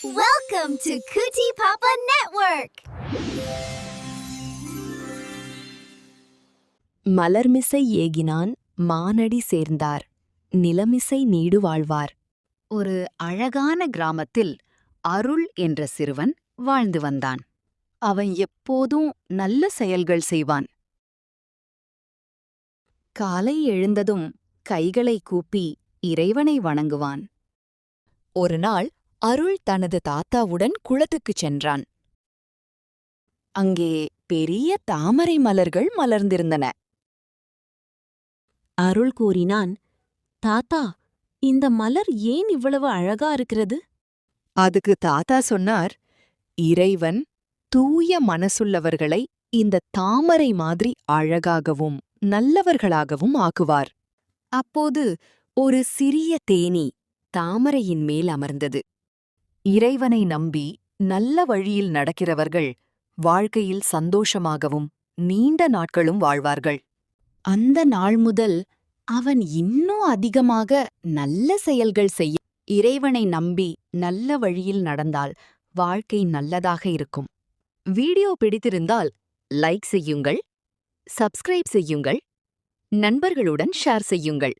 Welcome to Kuti Papa Network. மலர்மிசை ஏகினான் மானடி சேர்ந்தார் நிலமிசை need வாழ்வார். ஒரு அழகான கிராமத்தில் அருள் என்ற சிறுவன் வாழ்ந்து வந்தான். அவன் எப்போதும் நல்ல செயல்கள் செய்வான். காலை எழுந்ததும் கைகளை கூப்பி இறைவனை வணங்குவான். ஒருநாள் அருள் தனது தாத்தாவுடன் குளத்துக்குச் சென்றான். அங்கே பெரிய தாமரை மலர்கள் மலர்ந்திருந்தன. அருள் கூறினான், தாத்தா, இந்த மலர் ஏன் இவ்வளவு அழகா இருக்கிறது? அதுக்கு தாத்தா சொன்னார், இறைவன் தூய மனசுள்ளவர்களை இந்த தாமரை மாதிரி அழகாகவும் நல்லவர்களாகவும் ஆக்குவார். அப்போது ஒரு சிறிய தேனீ தாமரையின் மேல் அமர்ந்தது. இறைவனை நம்பி நல்ல வழியில் நடக்கிறவர்கள் வாழ்க்கையில் சந்தோஷமாகவும் நீண்ட நாட்களும் வாழ்வார்கள். அந்த நாள் முதல் அவன் இன்னும் அதிகமாக நல்ல செயல்கள் செய்ய இறைவனை நம்பி நல்ல வழியில் நடந்தால் வாழ்க்கை நல்லதாக இருக்கும். வீடியோ பிடித்திருந்தால் லைக் செய்யுங்கள், சப்ஸ்கிரைப் செய்யுங்கள், நண்பர்களுடன் ஷேர் செய்யுங்கள்.